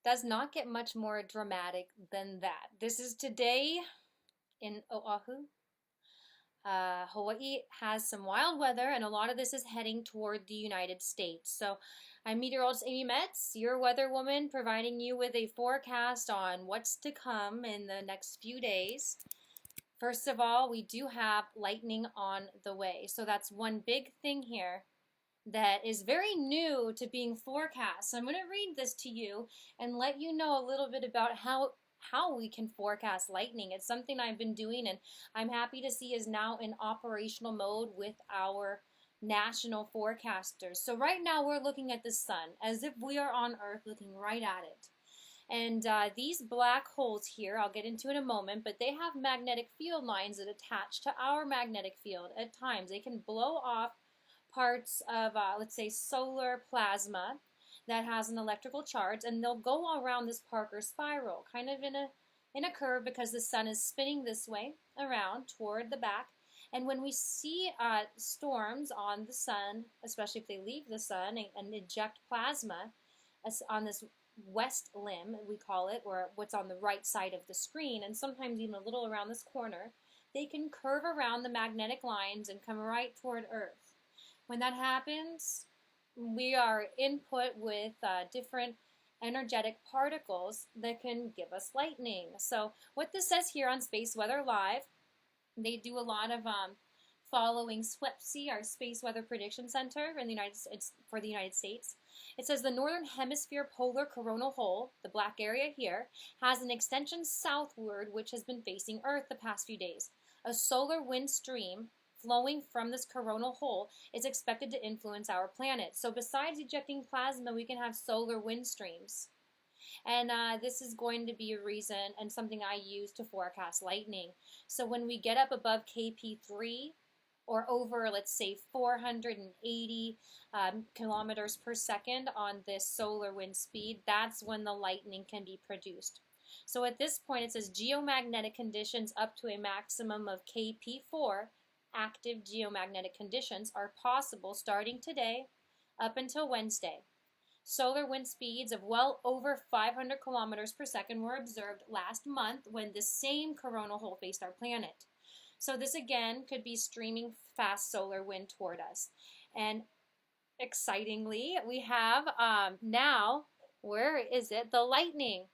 Does not get much more dramatic than that. This is today in Oahu. Hawaii has some wild weather, and a lot of this is heading toward the United States. So, I'm meteorologist Amy Metz, your weather woman, providing you with a forecast on what's to come in the next few days. First of all, we do have lightning on the way. So, that's one big thing here that is very new to being forecast. So I'm going to read this to you and let you know a little bit about how we can forecast lightning. It's something I've been doing, and I'm happy to see is now in operational mode with our national forecasters. So right now we're looking at the sun as if we are on Earth looking right at it. And these black holes here, I'll get into in a moment, but they have magnetic field lines that attach to our magnetic field. At times they can blow off parts of, let's say, solar plasma that has an electrical charge, and they'll go around this Parker spiral, kind of in a curve, because the sun is spinning this way around toward the back. And when we see storms on the sun, especially if they leave the sun and eject plasma on this west limb, we call it, or what's on the right side of the screen, and sometimes even a little around this corner, they can curve around the magnetic lines and come right toward Earth. When that happens, we are input with different energetic particles that can give us lightning. So what this says here on Space Weather Live, they do a lot of following SWEPC, our Space Weather Prediction Center in the United States. It says the northern hemisphere polar coronal hole, the black area here, has an extension southward which has been facing Earth the past few days. A solar wind stream flowing from this coronal hole is expected to influence our planet. So besides ejecting plasma, we can have solar wind streams. And this is going to be a reason and something I use to forecast lightning. So when we get up above KP3 or over, let's say, 480 kilometers per second on this solar wind speed, that's when the lightning can be produced. So at this point, it says geomagnetic conditions up to a maximum of KP4, active geomagnetic conditions, are possible starting today up until Wednesday. Solar wind speeds of well over 500 kilometers per second were observed last month when this same coronal hole faced our planet. So this again could be streaming fast solar wind toward us. And excitingly, we have now, where is it? The lightning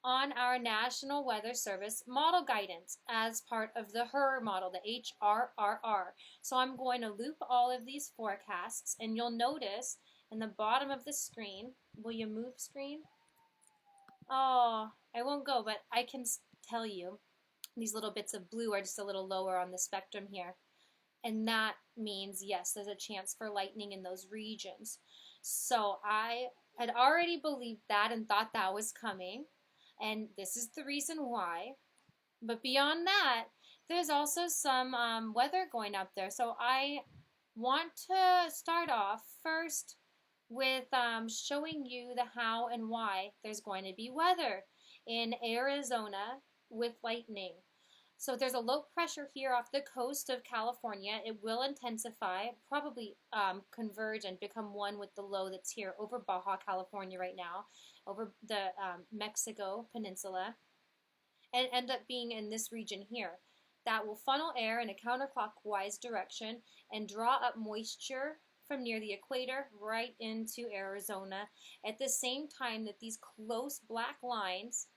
on our National Weather Service model guidance as part of the HRRR model, the HRRR. So I'm going to loop all of these forecasts, and you'll notice in the bottom of the screen, will you move screen? Oh, I won't go, but I can tell you these little bits of blue are just a little lower on the spectrum here. And that means, yes, there's a chance for lightning in those regions. So I had already believed that and thought that was coming. And this is the reason why. But beyond that, there's also some weather going up there. So I want to start off first with showing you the how and why there's going to be weather in Arizona with lightning. So there's a low pressure here off the coast of California. It will intensify, probably converge and become one with the low that's here over Baja California right now, over the Mexico Peninsula, and end up being in this region here. That will funnel air in a counterclockwise direction and draw up moisture from near the equator right into Arizona at the same time that these close black lines,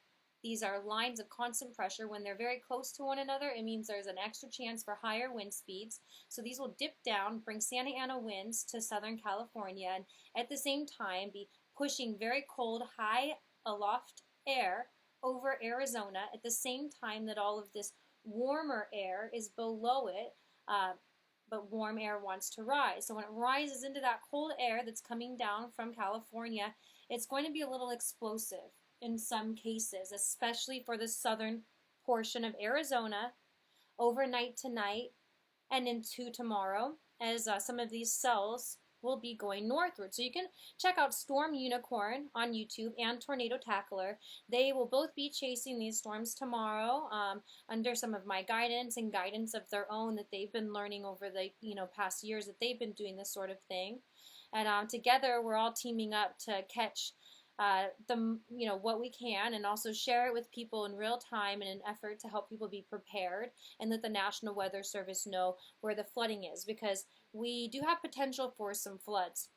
these are lines of constant pressure. When they're very close to one another, it means there's an extra chance for higher wind speeds. So these will dip down, bring Santa Ana winds to Southern California, and at the same time be pushing very cold, high aloft air over Arizona at the same time that all of this warmer air is below it, but warm air wants to rise. So when it rises into that cold air that's coming down from California, it's going to be a little explosive in some cases, especially for the southern portion of Arizona overnight tonight and into tomorrow, as some of these cells will be going northward. So you can check out Storm Unicorn on YouTube and Tornado Tackler. They will both be chasing these storms tomorrow under some of my guidance and guidance of their own that they've been learning over the past years that they've been doing this sort of thing. And together we're all teaming up to catch what we can, and also share it with people in real time in an effort to help people be prepared and let the National Weather Service know where the flooding is, because we do have potential for some floods.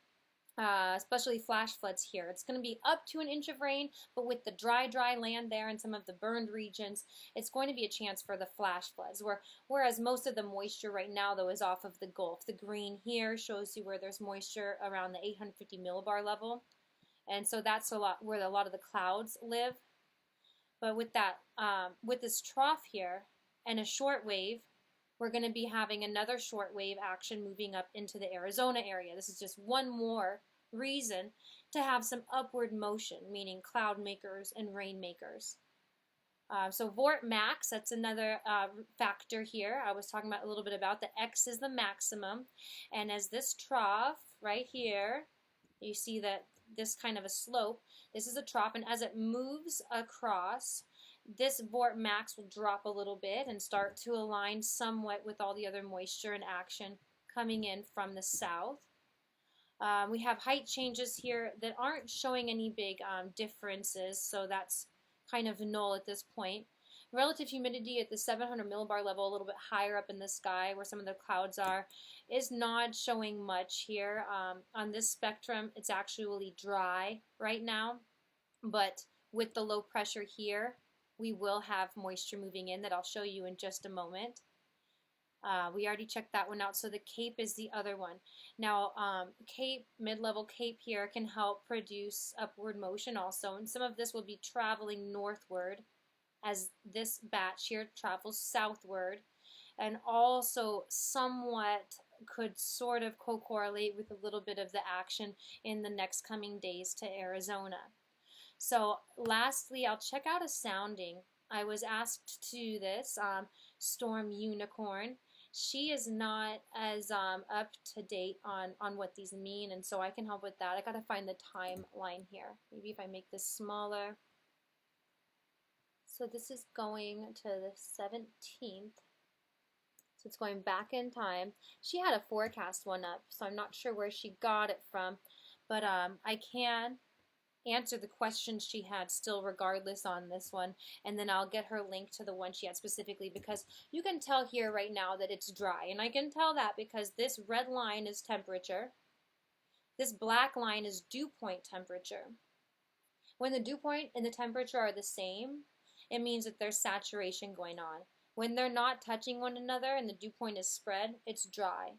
Especially flash floods here. It's going to be up to an inch of rain, but with the dry land there and some of the burned regions, it's going to be a chance for the flash floods. Whereas most of the moisture right now, though, is off of the Gulf. The green here shows you where there's moisture around the 850 millibar level, and so that's where a lot of the clouds live. But with that, with this trough here and a short wave, we're going to be having another short wave action moving up into the Arizona area. This is just one more reason to have some upward motion, meaning cloud makers and rain makers. So Vort max, that's another factor here. I was talking about a little bit about the X is the maximum. And as this trough right here, you see that this kind of a slope, this is a trough, and as it moves across, this Vort max will drop a little bit and start to align somewhat with all the other moisture and action coming in from the south. We have height changes here that aren't showing any big differences, so that's kind of null at this point. Relative humidity at the 700 millibar level, a little bit higher up in the sky where some of the clouds are, is not showing much here. On this spectrum, it's actually dry right now, but with the low pressure here, we will have moisture moving in that I'll show you in just a moment. We already checked that one out, so the Cape is the other one. Now, Cape, mid-level Cape here can help produce upward motion also, and some of this will be traveling northward as this batch here travels southward, and also somewhat could sort of co-correlate with a little bit of the action in the next coming days to Arizona. So lastly, I'll check out a sounding. I was asked to do this, Storm Unicorn. She is not as up to date on what these mean, and so I can help with that. I gotta find the timeline here. Maybe if I make this smaller. So this is going to the 17th. So it's going back in time. She had a forecast one up, so I'm not sure where she got it from, but I can answer the questions she had still regardless on this one, and then I'll get her link to the one she had specifically, because you can tell here right now that it's dry, and I can tell that because this red line is temperature, this black line is dew point temperature. When the dew point and the temperature are the same, it means that there's saturation going on. When they're not touching one another and the dew point is spread, it's dry.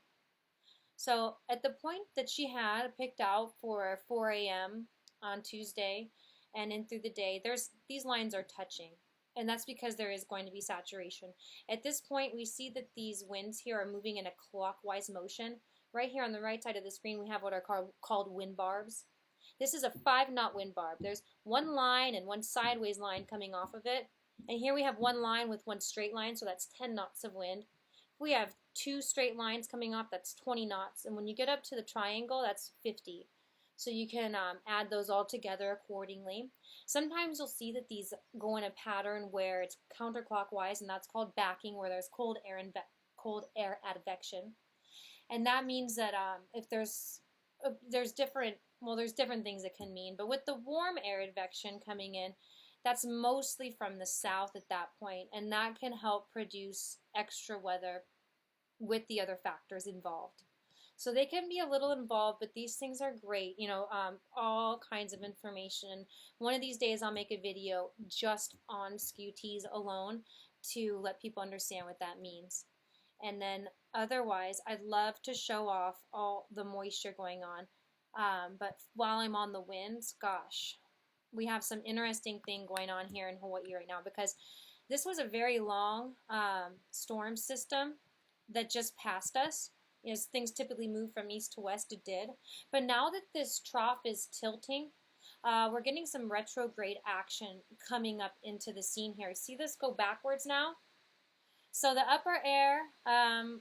So at the point that she had picked out for 4 a.m. on Tuesday and in through the day, these lines are touching, and that's because there is going to be saturation. At this point, we see that these winds here are moving in a clockwise motion. Right here on the right side of the screen, we have what are called wind barbs. This is a 5-knot wind barb. There's one line and one sideways line coming off of it, and here we have one line with one straight line, so that's 10 knots of wind. If we have 2 straight lines coming off, that's 20 knots, and when you get up to the triangle, that's 50. So you can add those all together accordingly. Sometimes you'll see that these go in a pattern where it's counterclockwise, and that's called backing, where there's cold air advection. And that means that if there's different things it can mean. But with the warm air advection coming in, that's mostly from the south at that point, and that can help produce extra weather with the other factors involved. So they can be a little involved, but these things are great, all kinds of information. One of these days I'll make a video just on scutees alone to let people understand what that means. And then otherwise, I'd love to show off all the moisture going on. But while I'm on the winds, gosh, we have some interesting thing going on here in Hawaii right now, because this was a very long storm system that just passed us. As things typically move from east to west, it did. But now that this trough is tilting, we're getting some retrograde action coming up into the scene here. See this go backwards now? So the upper air and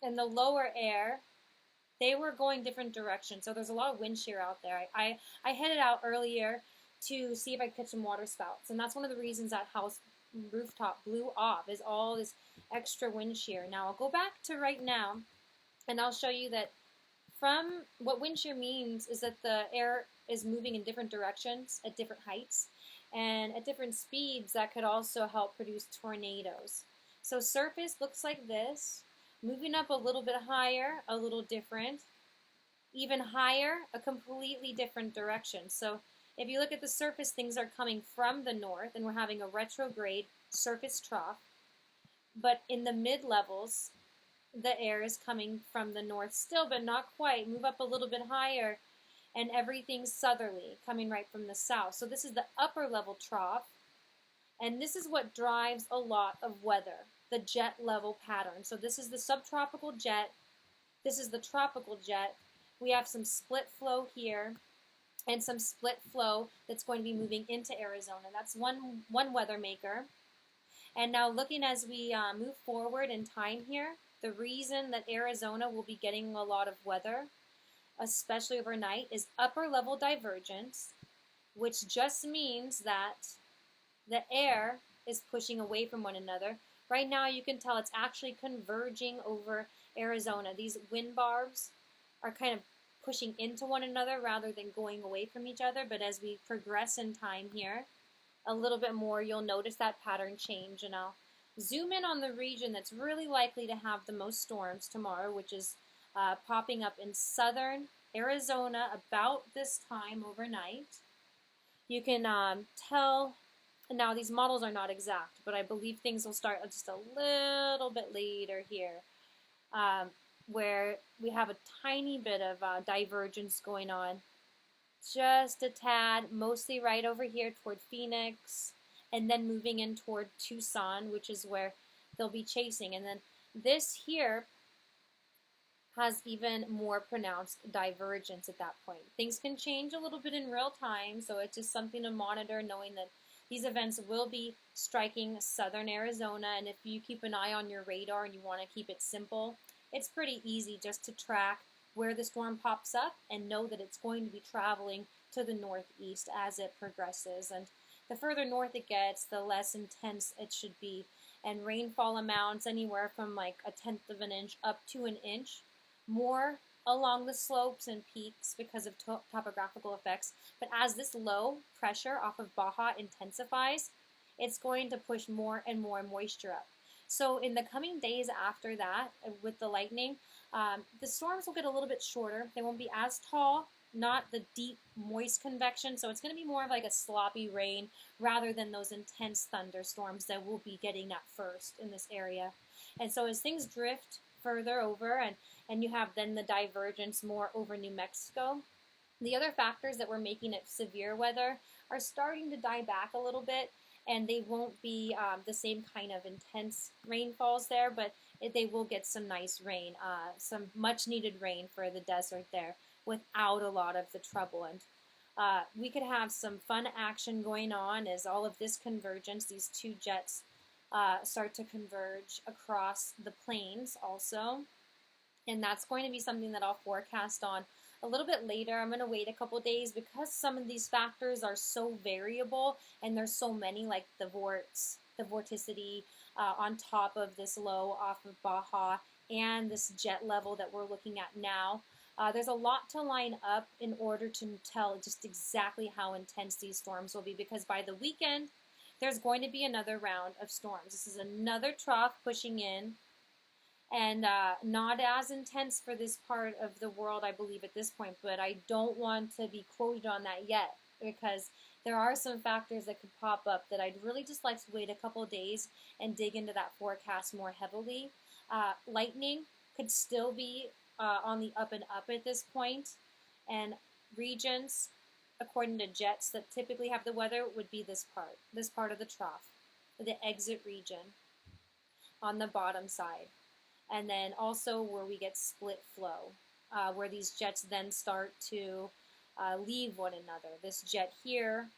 the lower air, they were going different directions. So there's a lot of wind shear out there. I headed out earlier to see if I could catch some water spouts. And that's one of the reasons that house rooftop blew off, is all this extra wind shear. Now I'll go back to right now, and I'll show you that from what wind shear means is that the air is moving in different directions at different heights and at different speeds. That could also help produce tornadoes. So surface looks like this, moving up a little bit higher, a little different, even higher, a completely different direction. So if you look at the surface, things are coming from the north and we're having a retrograde surface trough. But in the mid levels, the air is coming from the north still, but not quite. Move up a little bit higher, and everything's southerly, coming right from the south. So this is the upper level trough, and this is what drives a lot of weather, the jet level pattern. So this is the subtropical jet, this is the tropical jet. We have some split flow here, and some split flow that's going to be moving into Arizona. That's one weather maker. And now looking as we move forward in time here, the reason that Arizona will be getting a lot of weather, especially overnight, is upper level divergence, which just means that the air is pushing away from one another. Right now you can tell it's actually converging over Arizona. These wind barbs are kind of pushing into one another rather than going away from each other, but as we progress in time here, a little bit more, you'll notice that pattern change. And I'll zoom in on the region that's really likely to have the most storms tomorrow, which is popping up in southern Arizona about this time overnight. You can tell, now these models are not exact, but I believe things will start just a little bit later here, where we have a tiny bit of divergence going on. Just a tad, mostly right over here toward Phoenix, and then moving in toward Tucson, which is where they'll be chasing. And then this here has even more pronounced divergence at that point. Things can change a little bit in real time, so it's just something to monitor, knowing that these events will be striking southern Arizona. And if you keep an eye on your radar and you want to keep it simple, it's pretty easy just to track where the storm pops up and know that it's going to be traveling to the northeast as it progresses. And the further north it gets, the less intense it should be. And rainfall amounts anywhere from like 1/10 of an inch up to an inch, more along the slopes and peaks because of topographical effects. But as this low pressure off of Baja intensifies, it's going to push more and more moisture up. So in the coming days after that, with the lightning, the storms will get a little bit shorter. They won't be as tall, not the deep, moist convection. So it's going to be more of like a sloppy rain rather than those intense thunderstorms that we'll be getting at first in this area. And so as things drift further over and you have then the divergence more over New Mexico, the other factors that were making it severe weather are starting to die back a little bit, and they won't be the same kind of intense rainfalls there, but they will get some nice rain, some much needed rain for the desert there without a lot of the trouble. And we could have some fun action going on as all of this convergence, these two jets start to converge across the plains also. And that's going to be something that I'll forecast on a little bit later. I'm going to wait a couple days because some of these factors are so variable and there's so many, like the vorticity on top of this low off of Baja and this jet level that we're looking at now. There's a lot to line up in order to tell just exactly how intense these storms will be, because by the weekend there's going to be another round of storms. This is another trough pushing in, and not as intense for this part of the world, I believe, at this point, but I don't want to be quoted on that yet because there are some factors that could pop up that I'd really just like to wait a couple days and dig into that forecast more heavily. Lightning could still be on the up and up at this point, and regions, according to jets that typically have the weather, would be this part of the trough, the exit region on the bottom side. And then also where we get split flow, where these jets then start to leave one another. This jet here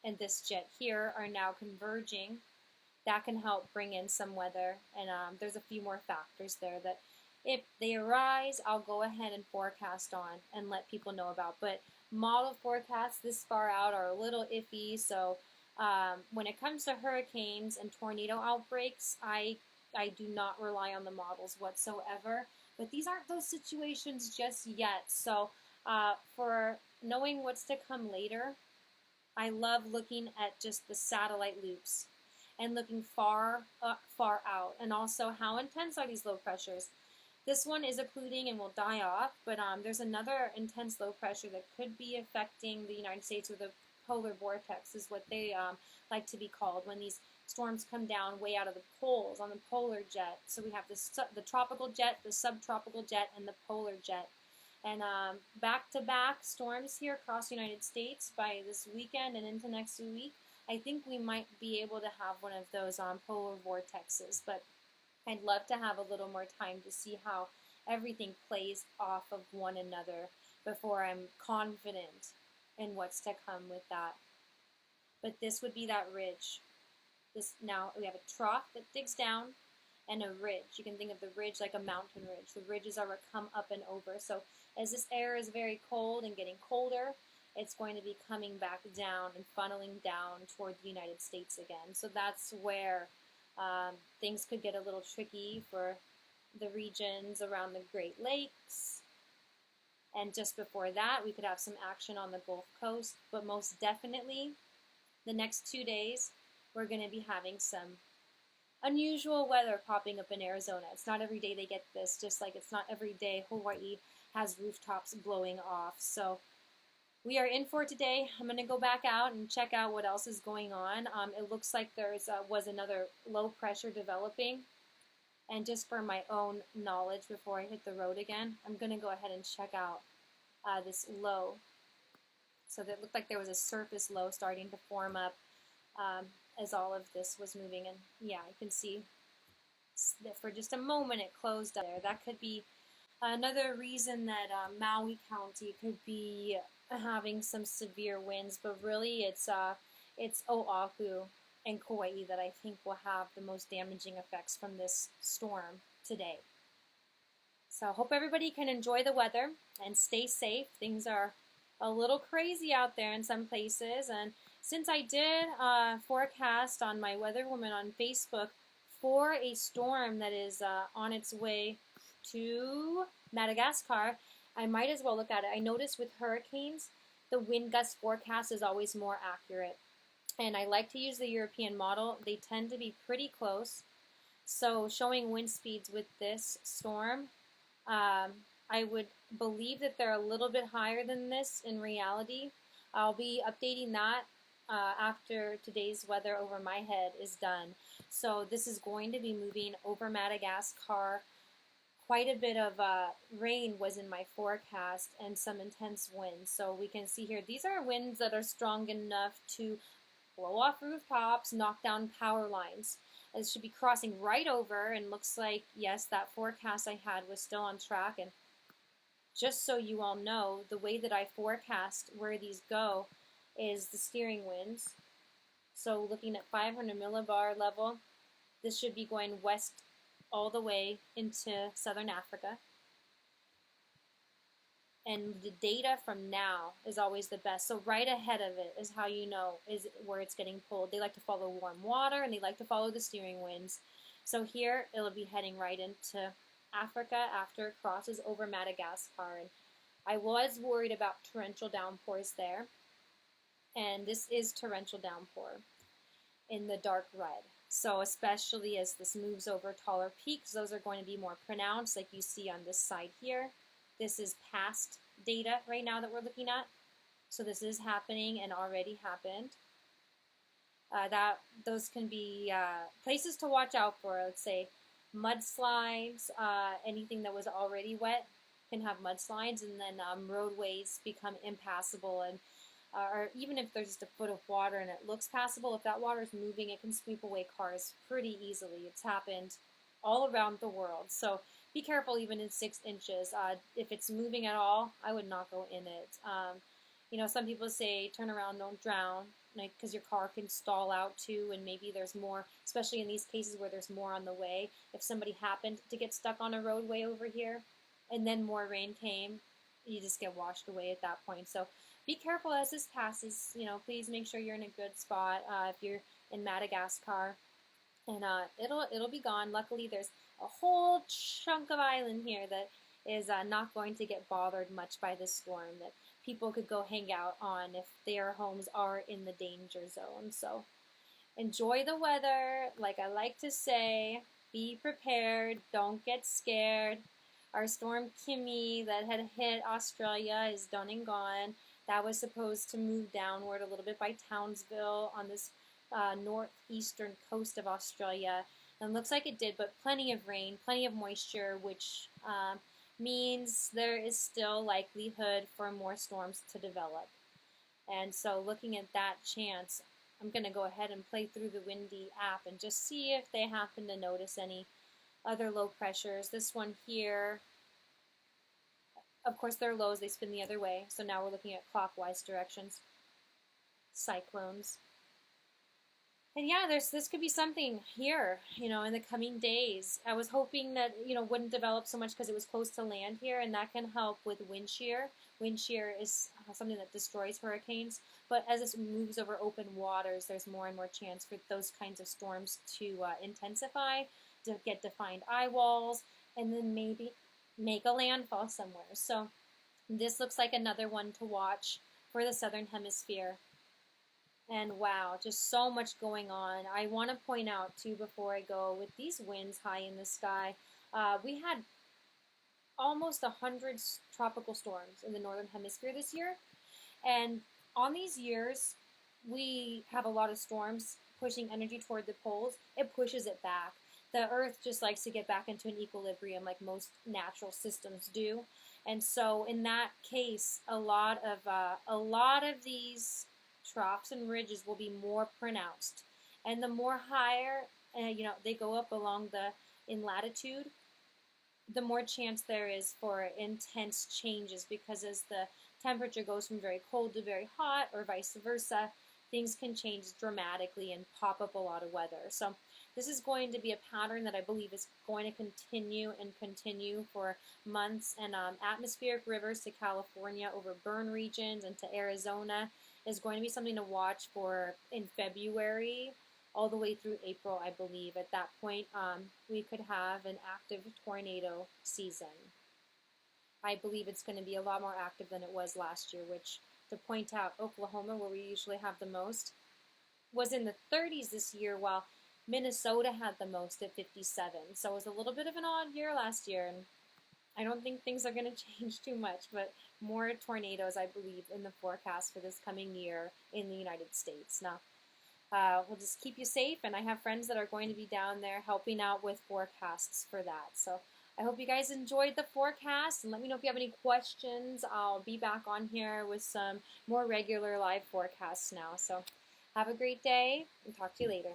and this jet here are now converging. That can help bring in some weather, and there's a few more factors there that if they arise, I'll go ahead and forecast on and let people know about. But model forecasts this far out are a little iffy, so when it comes to hurricanes and tornado outbreaks, I do not rely on the models whatsoever. But these aren't those situations just yet. So for knowing what's to come later, I love looking at just the satellite loops and looking far out, and also how intense are these low pressures. This one is occluding and will die off, but there's another intense low pressure that could be affecting the United States, or the polar vortex is what they like to be called, when these storms come down way out of the poles on the polar jet. So we have the tropical jet, the subtropical jet, and the polar jet. And back-to-back storms here across the United States by this weekend and into next week. I think we might be able to have one of those polar vortexes, but I'd love to have a little more time to see how everything plays off of one another before I'm confident in what's to come with that. But this would be that ridge. Now we have a trough that digs down and a ridge. You can think of the ridge like a mountain ridge. The ridges are what come up and over. So as this air is very cold and getting colder, it's going to be coming back down and funneling down toward the United States again. So that's where things could get a little tricky for the regions around the Great Lakes. And just before that, we could have some action on the Gulf Coast. But most definitely, the next 2 days, we're going to be having some unusual weather popping up in Arizona. It's not every day they get this, just like it's not every day Hawaii has rooftops blowing off. So we are in for today. I'm going to go back out and check out what else is going on. It looks like there was another low pressure developing. And just for my own knowledge before I hit the road again, I'm going to go ahead and check out this low. So that looked like there was a surface low starting to form up as all of this was moving. And yeah, you can see that for just a moment it closed up there. That could be another reason that Maui County could be having some severe winds, but really it's Oahu and Kauai that I think will have the most damaging effects from this storm today. So I hope everybody can enjoy the weather and stay safe. Things are a little crazy out there in some places, and since I did forecast on my Weather Woman on Facebook for a storm that is on its way to Madagascar, I might as well look at it. I noticed with hurricanes, the wind gust forecast is always more accurate. And I like to use the European model. They tend to be pretty close. So showing wind speeds with this storm, I would believe that they're a little bit higher than this in reality. I'll be updating that after today's weather over my head is done. So this is going to be moving over Madagascar. Quite a bit of rain was in my forecast and some intense winds. So we can see here, these are winds that are strong enough to blow off rooftops, knock down power lines. It should be crossing right over, and looks like, yes, that forecast I had was still on track. And just so you all know, the way that I forecast where these go is the steering winds. So looking at 500 millibar level, this should be going west all the way into southern Africa. And the data from now is always the best. So right ahead of it is how you know is where it's getting pulled. They like to follow warm water, and they like to follow the steering winds. So here it'll be heading right into Africa after it crosses over Madagascar. And I was worried about torrential downpours there. And this is torrential downpour in the dark red. So especially as this moves over taller peaks, those are going to be more pronounced, like you see on this side here. This is past data right now that we're looking at. So this is happening and already happened. Those can be places to watch out for. Let's say mudslides, anything that was already wet can have mudslides, and then roadways become impassable, and or even if there's just a foot of water and it looks passable, if that water is moving, it can sweep away cars pretty easily. It's happened all around the world. So be careful even in 6 inches. If it's moving at all, I would not go in it. You know, some people say turn around, don't drown, like, because your car can stall out too, and maybe there's more, especially in these cases where there's more on the way. If somebody happened to get stuck on a roadway over here and then more rain came, you just get washed away at that point. So be careful as this passes. You know, please make sure you're in a good spot if you're in Madagascar, and it'll be gone. Luckily, there's a whole chunk of island here that is not going to get bothered much by this storm, that people could go hang out on if their homes are in the danger zone. So enjoy the weather. Like I like to say, be prepared. Don't get scared. Our storm Kimmy that had hit Australia is done and gone. That was supposed to move downward a little bit by Townsville on this northeastern coast of Australia. And looks like it did, but plenty of rain, plenty of moisture, which means there is still likelihood for more storms to develop. And so looking at that chance, I'm going to go ahead and play through the Windy app and just see if they happen to notice any other low pressures. This one here, of course, they're lows. They spin the other way. So now we're looking at clockwise directions. Cyclones. And yeah, this could be something here, in the coming days. I was hoping that, wouldn't develop so much because it was close to land here, and that can help with wind shear. Wind shear is something that destroys hurricanes, but as this moves over open waters, there's more and more chance for those kinds of storms to intensify, to get defined eye walls, and then maybe make a landfall somewhere. So this looks like another one to watch for the southern hemisphere. And wow, just so much going on. I want to point out, too, before I go, with these winds high in the sky, we had almost 100 tropical storms in the northern hemisphere this year. And on these years, we have a lot of storms pushing energy toward the poles. It pushes it back. The Earth just likes to get back into an equilibrium like most natural systems do. And so in that case, a lot of these troughs and ridges will be more pronounced, and the more higher they go up along in latitude, the more chance there is for intense changes, because as the temperature goes from very cold to very hot, or vice versa, things can change dramatically and pop up a lot of weather. So this is going to be a pattern that I believe is going to continue for months, and atmospheric rivers to California over burn regions and to Arizona is going to be something to watch for in February all the way through April, I believe. At that point, we could have an active tornado season. I believe it's going to be a lot more active than it was last year, which, to point out, Oklahoma, where we usually have the most, was in the 30s this year, while Minnesota had the most at 57. So it was a little bit of an odd year last year, and I don't think things are going to change too much, but more tornadoes, I believe, in the forecast for this coming year in the United States. Now, we'll just keep you safe, and I have friends that are going to be down there helping out with forecasts for that. So I hope you guys enjoyed the forecast, and let me know if you have any questions. I'll be back on here with some more regular live forecasts now. So have a great day, and talk to you later.